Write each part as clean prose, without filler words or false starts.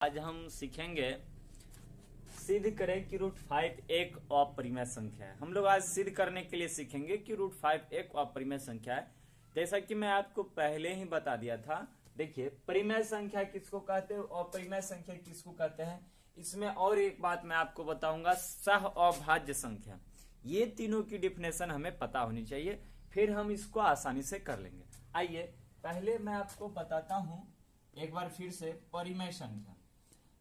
आज हम सीखेंगे सिद्ध करें कि √5 एक अपरिमेय संख्या है। हम लोग आज सिद्ध करने के लिए सीखेंगे कि √5 एक अपरिमेय संख्या है। जैसा कि मैं आपको पहले ही बता दिया था। देखिए, परिमेय संख्या किसको कहते हैं, अपरिमेय संख्या किसको कहते हैं। इसमें और एक बात मैं आपको बताऊंगा, सह अभाज्य संख्या। ये तीनों की डिफिनेशन हमें पता होनी चाहिए, फिर हम इसको आसानी से कर लेंगे। आइए पहले मैं आपको बताता हूं एक बार फिर से परिमेय संख्या।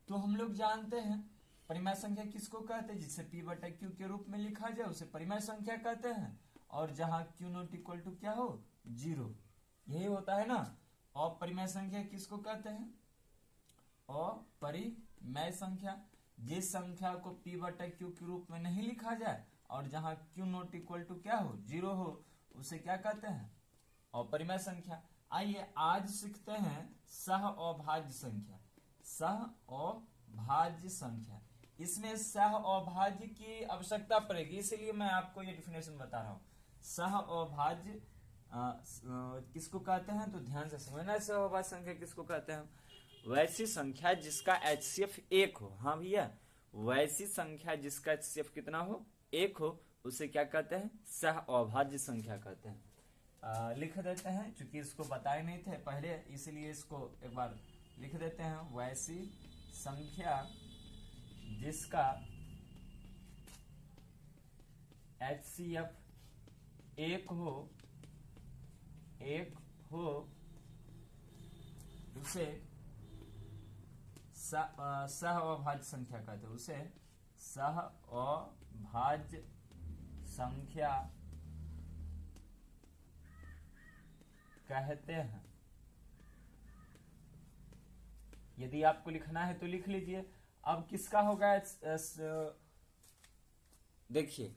तो हम लोग जानते हैं परिमेय संख्या किसको कहते हैं, जिसे p/q के रूप में लिखा जाए उसे परिमेय संख्या कहते हैं। और जहां q नॉट इक्वल टू क्या हो, 0, यही होता है ना। अपरिमेय संख्या किसको कहते हैं, अपरिमेय संख्या जिस संख्या को p/q के रूप में नहीं लिखा जाए और जहां q नॉट इक्वल टू क्या हो, 0 हो, उसे क्या कहते हैं, अपरिमेय संख्या। आइए आज सीखते हैं सह अभाज्य संख्या। सह अभाज्य संख्या, इसमें सह अभाज्य की आवश्यकता पड़ेगी, इसलिए मैं आपको ये डिफिनेशन बता रहा हूं। सह अभाज्य किसको कहते हैं, तो ध्यान से समझना। सह अभाज्य संख्या किसको कहते हैं, वैसी संख्या जिसका HCF 1 हो। हाँ भैया, वैसी संख्या जिसका HCF कितना हो, 1 हो, उसे क्या कहते हैं, सह अभाज्य संख्या कहते हैं। लिख देते हैं, चूंकि इसको बताए नहीं थे पहले, इसलिए इसको एक बार लिख देते हैं। वैसी संख्या जिसका HCF 1 हो उसे सह अभाज्य संख्या कहते हैं। उसे सह अभाज्य संख्या कहते हैं। यदि आपको लिखना है तो लिख लीजिए। अब किसका होगा, देखिए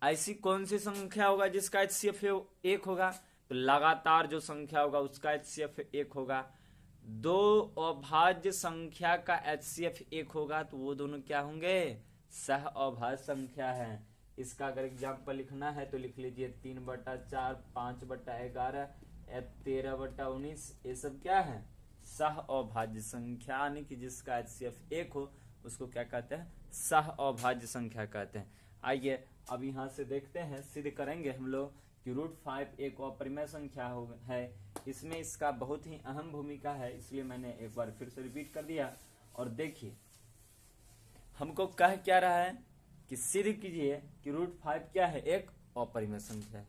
ऐसी कौन सी संख्या होगा जिसका HCF 1 होगा, तो लगातार जो संख्या होगा उसका HCF 1 होगा। दो अभाज्य संख्या का HCF 1 होगा तो वो दोनों क्या होंगे, सह अभाज्य संख्या है। इसका अगर एग्जाम्पल लिखना है तो लिख लीजिए 3/4, 5/11, 13/19, ये सब क्या है, सह अभाज्य संख्या, यानी कि जिसका HCF 1 हो उसको क्या कहते हैं, सह अभाज्य संख्या कहते हैं। आइए अब यहां से देखते हैं, सिद्ध करेंगे हम लोग कि √5 एक अपरिमेय संख्या है। इसमें इसका बहुत ही अहम भूमिका है, इसलिए मैंने एक बार फिर से रिपीट कर दिया। और देखिए हमको कह क्या रहा है कि सिद्ध कीजिए कि √5 क्या है, एक अपरिमेय संख्या है।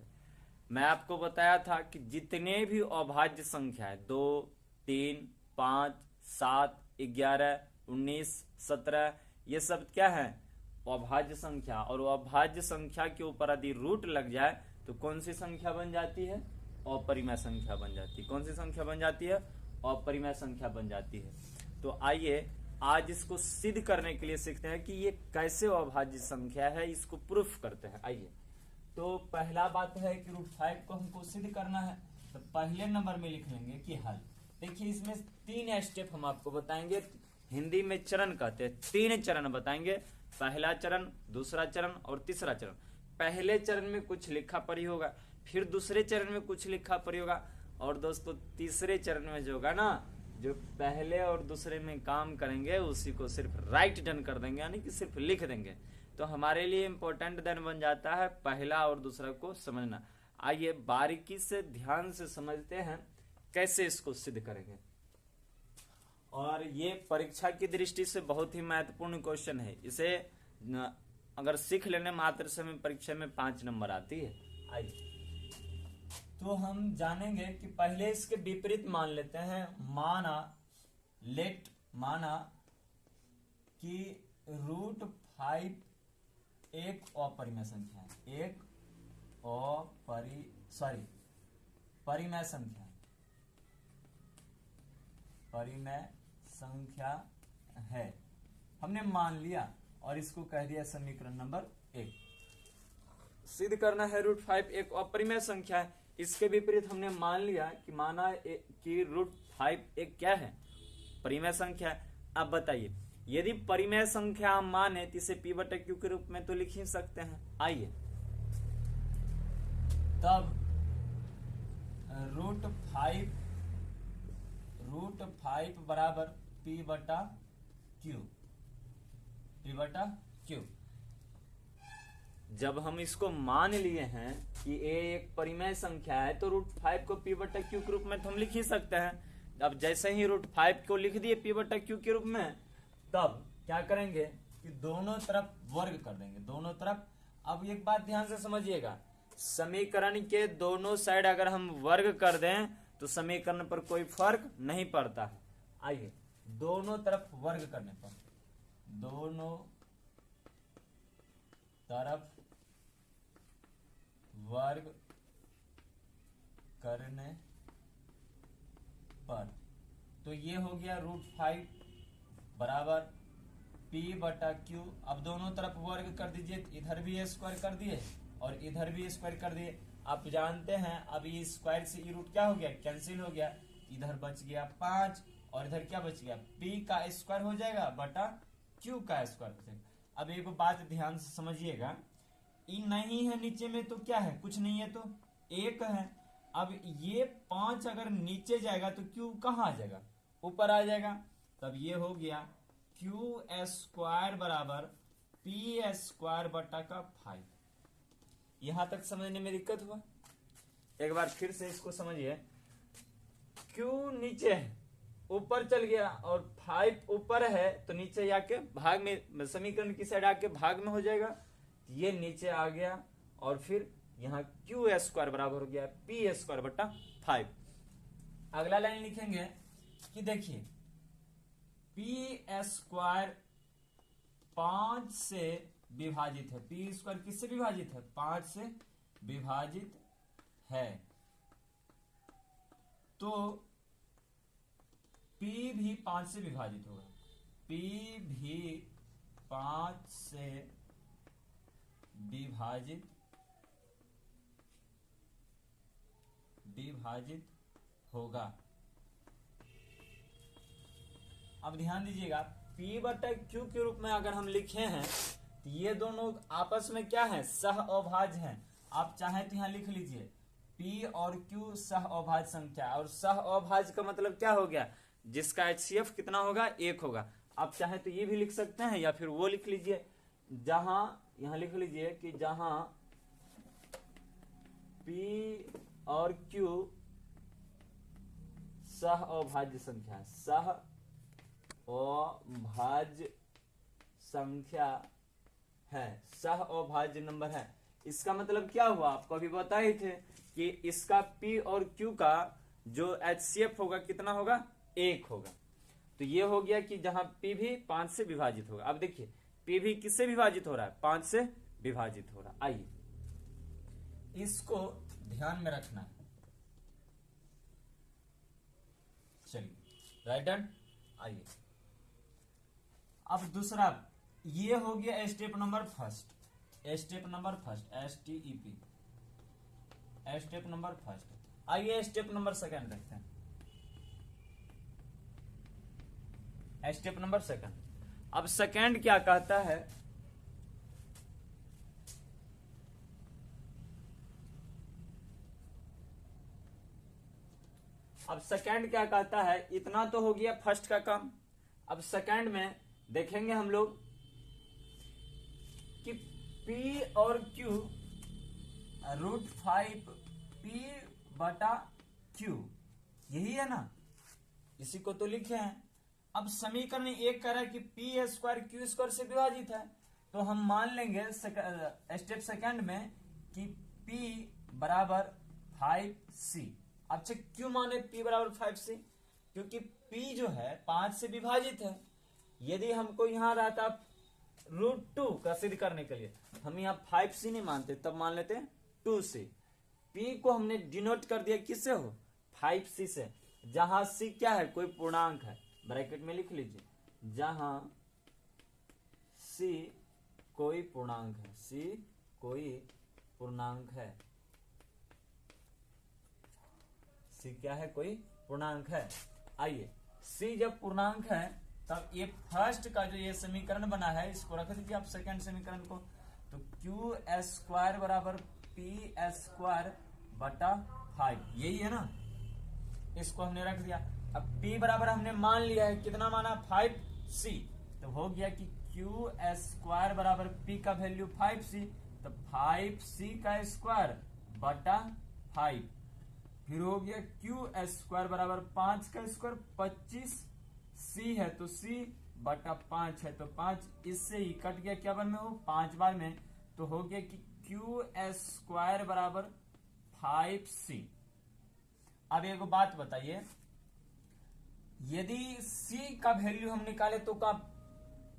मैं आपको बताया था कि जितने भी अभाज्य संख्या है, 2, 3, 5, 7, 11, 19, 17, ये सब क्या है, अभाज्य संख्या। और अभाज्य संख्या के ऊपर यदि रूट लग जाए तो कौन सी संख्या बन जाती है, अपरिमेय संख्या बन जाती है। कौन सी संख्या बन जाती है, अपरिमेय संख्या बन जाती है। तो आइए आज इसको सिद्ध करने के लिए सीखते हैं कि ये कैसे अभाज्य संख्या है, इसको प्रूफ करते हैं। आइए, तो पहला बात है कि √5 को हमको सिद्ध करना है, तो पहले नंबर में लिख लेंगे कि हल। देखिए इसमें 3 स्टेप हम आपको बताएंगे, हिंदी में चरण कहते हैं। 3 चरण बताएंगे, पहला चरण, दूसरा चरण और तीसरा चरण। पहले चरण में कुछ लिखा पड़ी होगा, फिर दूसरे चरण में कुछ लिखा पड़ी होगा, और दोस्तों तीसरे चरण में जो होगा ना, जो पहले और दूसरे में काम करेंगे उसी को सिर्फ राइट डन कर देंगे, यानी कि सिर्फ लिख देंगे। तो हमारे लिए इंपॉर्टेंट देन बन जाता है पहला और दूसरा को समझना। आइए बारीकी से ध्यान से समझते हैं कैसे इसको सिद्ध करेंगे। और ये परीक्षा की दृष्टि से बहुत ही महत्वपूर्ण क्वेश्चन है। इसे अगर सीख लेने मात्र से हमें परीक्षा में 5 नंबर आती है। आइए तो हम जानेंगे कि पहले इसके विपरीत मान लेते हैं। माना कि √5 एक अपरिमेय संख्या है, एक परिमेय संख्या, परिमेय संख्या है। हमने मान लिया और इसको कह दिया समीकरण नंबर 1। सिद्ध करना है √5 एक अपरिमेय संख्या है। इसके विपरीत हमने मान लिया कि कि √5 एक क्या है, परिमेय संख्या है। अब बताइए, यदि परिमेय संख्या हम माने तो इसे p/q के रूप में तो लिख ही सकते हैं। आइए तब √5 बराबर p/q क्यू, P बटा क्यू। जब हम इसको मान लिए हैं कि a एक परिमेय संख्या है तो √5 को P बटा क्यू के रूप में तो हम लिख ही सकते हैं। अब जैसे ही √5 को लिख दिए P बटा क्यू के रूप में, तब क्या करेंगे कि दोनों तरफ वर्ग कर देंगे, दोनों तरफ। अब एक बात ध्यान से समझिएगा, समीकरण के दोनों साइड अगर हम वर्ग कर दें तो समीकरण पर कोई फर्क नहीं पड़ता है। आइए, दोनों तरफ वर्ग करने पर, दोनों तरफ वर्ग करने पर तो ये हो गया √5 बराबर P बटा क्यू। अब दोनों तरफ वर्ग कर दीजिए, इधर भी a स्क्वायर कर दिए और इधर भी स्क्वायर कर दिए। आप जानते हैं अब ये स्क्वायर से ये रूट क्या हो गया, कैंसिल हो गया। इधर बच गया 5 और इधर क्या बच गया, P का स्क्वायर हो जाएगा बटा Q का स्क्वायर हो जाएगा। अब एक बात ध्यान से समझिएगा, ई नहीं है नीचे में तो क्या है, कुछ नहीं है तो 1 है। अब ये 5 अगर नीचे जाएगा तो Q कहाँ आ जाएगा, ऊपर आ जाएगा। तब ये हो गया क्यू स्क्वायर बराबर पी स्क्वायर बटा का 5। यहां तक समझने में दिक्कत हुआ? एक बार फिर से इसको समझिए, क्यू नीचे है, ऊपर चल गया और 5 ऊपर है तो नीचे जाके भाग में, समीकरण की साइड आके भाग में हो जाएगा। ये नीचे आ गया और फिर यहाँ क्यू स्क्वायर बराबर हो गया पी स्क्वायर बटा 5। अगला लाइन लिखेंगे कि देखिए पी स्क्वायर 5 से विभाजित है, पी स्क्वायर किससे विभाजित है, 5 से विभाजित है, तो P भी 5 से विभाजित होगा, P भी 5 से विभाजित होगा। अब ध्यान दीजिएगा, P बटा Q के रूप में अगर हम लिखे हैं तो ये दोनों आपस में क्या है, सह अभाज्य हैं। आप चाहें तो यहां लिख लीजिए P और Q सह अभाज्य संख्या, और सह अभाज्य का मतलब क्या हो गया, जिसका HCF कितना होगा, 1 होगा। आप चाहें तो ये भी लिख सकते हैं या फिर वो लिख लीजिए, जहां यहां लिख लीजिए कि जहां P और Q सह अभाज्य संख्या, सह अभाज्य संख्या है, सह अभाज्य नंबर है। इसका मतलब क्या हुआ, आपको अभी बताए थे कि इसका P और Q का जो HCF होगा कितना होगा, 1 होगा। तो ये हो गया कि जहां P भी 5 से विभाजित होगा। अब देखिए P भी किससे विभाजित हो रहा है, 5 से विभाजित हो रहा है। आइए इसको ध्यान में रखना है। चलिए राइट डन। आइए अब दूसरा, ये हो गया step number first, step number first, STEP, step number first. आइए स्टेप नंबर सेकंड देखते हैं, स्टेप नंबर सेकंड। अब सेकंड क्या कहता है, अब सेकंड क्या कहता है, इतना तो हो गया फर्स्ट का काम। अब सेकंड में देखेंगे हम लोग कि P और Q √5 P बटा Q, यही है ना, इसी को तो लिखे हैं। अब समीकरण 1 कह रहा है कि P स्क्वायर Q स्क्वायर से विभाजित है, तो हम मान लेंगे स्टेप सेकंड में कि P बराबर 5C। अच्छा क्यों माने P बराबर 5C, क्योंकि P जो है 5 से विभाजित है। यदि हमको यहां रहता √2 का सिद्ध करने के लिए, हम यहाँ 5C नहीं मानते, तब मान लेते 2C। P को हमने डिनोट कर दिया किससे हो, 5C से, जहां C क्या है, कोई पूर्णांक है, ब्रैकेट में लिख लीजिए, जहां C कोई पूर्णांक है, C कोई पूर्णांक है, C क्या है, कोई पूर्णांक है। आइए C जब पूर्णांक है तब ये फर्स्ट का जो ये समीकरण बना है इसको रख दीजिए आप सेकंड समीकरण को, तो Q स्क्वायर बराबर P स्क्वायर बटा 5, यही है ना, इसको हमने रख दिया। अब P बराबर हमने मान लिया है, कितना माना, 5C, तो हो गया कि क्यू स्क्वायर बराबर पी का वैल्यू 5c, तो 5c का स्क्वायर बटा 5। फिर हो गया क्यू स्क्वायर बराबर 5 का स्क्वायर 25c है, तो c बटा 5 है, तो 5 इससे ही कट गया, क्या बार में हो 5 बार में, तो हो गया कि क्यू स्क्वायर बराबर 5c। अब एक बात बताइए, यदि c का वैल्यू हम निकाले तो का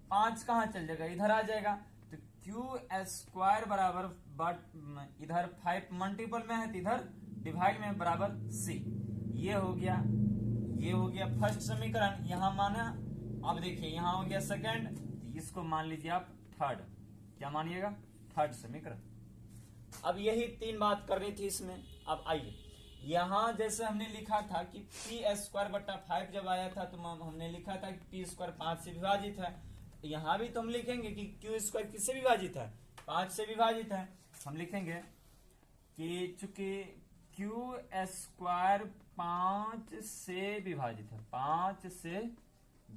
5 कहां चल जाएगा, इधर आ जाएगा, तो क्यू स्क्वायर बराबर इधर 5 मल्टीपल में है तो इधर डिवाइड में बराबर c। ये हो गया फर्स्ट समीकरण। यहां माना, अब देखिए यहां हो गया सेकंड, तो इसको मान लीजिए आप थर्ड, क्या मानिएगा, थर्ड समीकरण। अब यही 3 बात करनी थी इसमें। अब आइए, यहां जैसे हमने लिखा था कि पी स्क्वायर बट्टा 5 जब आया था तो हमने लिखा था कि पी स्क्वायर 5 से विभाजित है। यहां भी तो हम लिखेंगे कि क्यू स्क्वायर किससे विभाजित है, 5 से विभाजित है। हम लिखेंगे कि चूंकि क्यू स्क्वायर 5 से विभाजित है, 5 से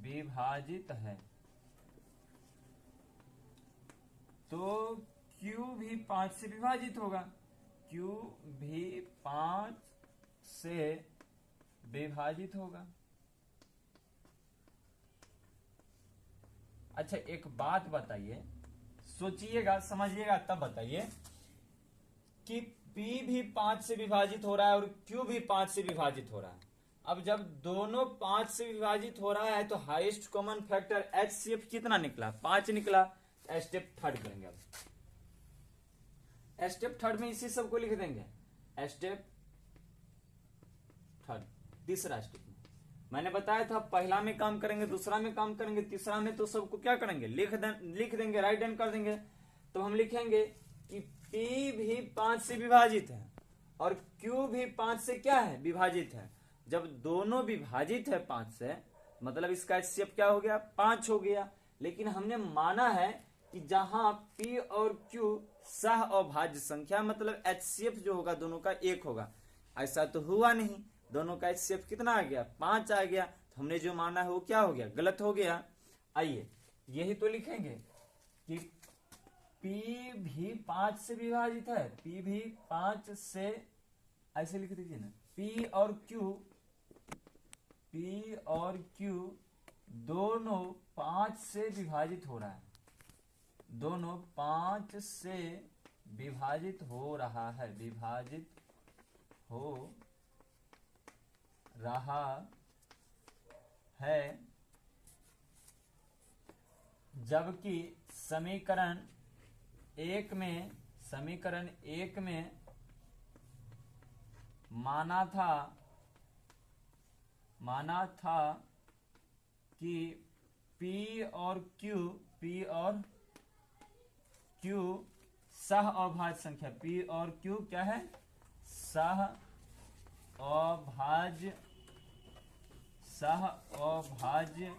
विभाजित है, तो क्यू भी 5 से विभाजित होगा, क्यू भी 5 से विभाजित होगा। अच्छा एक बात बताइए, सोचिएगा समझिएगा तब बताइए कि P भी 5 से विभाजित हो रहा है और Q भी 5 से विभाजित हो रहा है। अब जब दोनों 5 से विभाजित हो रहा है तो हाईएस्ट कॉमन फैक्टर HCF कितना निकला, 5 निकला। स्टेप थर्ड करेंगे। अब स्टेप थर्ड में इसी सबको लिख देंगे। स्टेप थर्ड, तीसरा स्टेप में मैंने बताया था पहला में काम करेंगे, दूसरा में काम करेंगे, तीसरा में तो सबको क्या करेंगे, लिख देंगे, राइट हैंड कर देंगे। तो हम लिखेंगे कि P भी 5 से विभाजित है और Q भी 5 से क्या है, विभाजित है। जब दोनों विभाजित है 5 से, मतलब इसका HCF क्या हो गया, 5 हो गया। लेकिन हमने माना है कि जहां P और Q सह अभाज्य संख्या, मतलब HCF जो होगा दोनों का 1 होगा। ऐसा तो हुआ नहीं, दोनों का HCF कितना आ गया, 5 आ गया। तो हमने जो माना है वो क्या हो गया, गलत हो गया। आइए यही तो लिखेंगे कि P भी 5 से विभाजित है, P भी 5 से, ऐसे लिख दीजिए ना, P और Q दोनों 5 से विभाजित हो रहा है, दोनों 5 से विभाजित हो रहा है, विभाजित हो रहा है। जबकि समीकरण एक में माना था कि P और Q सह अभाज्य संख्या, P और Q क्या है, सह अभाज्य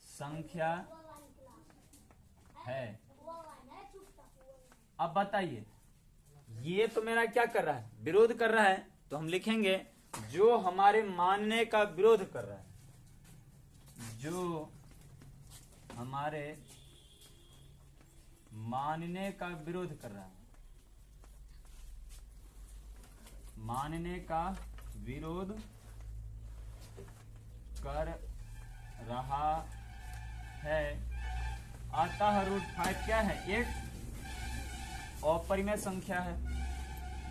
संख्या है। अब बताइए, ये तो मेरा क्या कर रहा है, विरोध कर रहा है। तो हम लिखेंगे जो हमारे मानने का विरोध कर रहा है, जो हमारे मानने का विरोध कर रहा है, मानने का विरोध कर रहा है। अतः √5 क्या है, एक अपरिमेय संख्या है।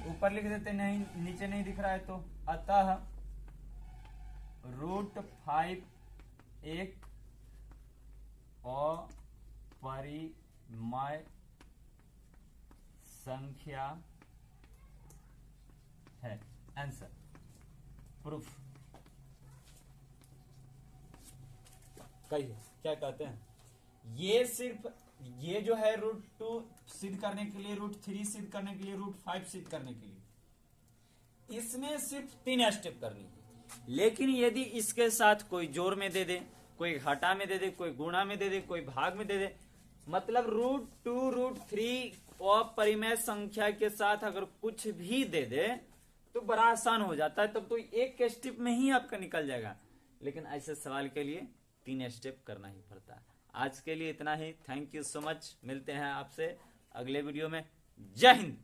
ऊपर लिख देते, नहीं नीचे नहीं दिख रहा है तो, अतः √5 एक अपरिमेय संख्या है। Answer, proof. कहिए क्या कहते हैं। ये सिर्फ ये जो है √2 सिद्ध करने के लिए, √3 सिद्ध करने के लिए, √5 सिद्ध करने के लिए, इसमें सिर्फ 3 स्टेप करनी है। लेकिन यदि इसके साथ कोई जोड़ में दे दे, कोई घटा में दे दे, कोई गुणा में दे दे, कोई भाग में दे दे, मतलब √2 √3 अपरिमेय संख्या के साथ अगर कुछ भी दे दे तो बड़ा आसान हो जाता है, तब तो एक स्टेप में ही आपका निकल जाएगा। लेकिन ऐसे सवाल के लिए 3 स्टेप करना ही पड़ता है। आज के लिए इतना ही। Thank you so much. मिलते हैं आपसे अगले वीडियो में। जय हिंद।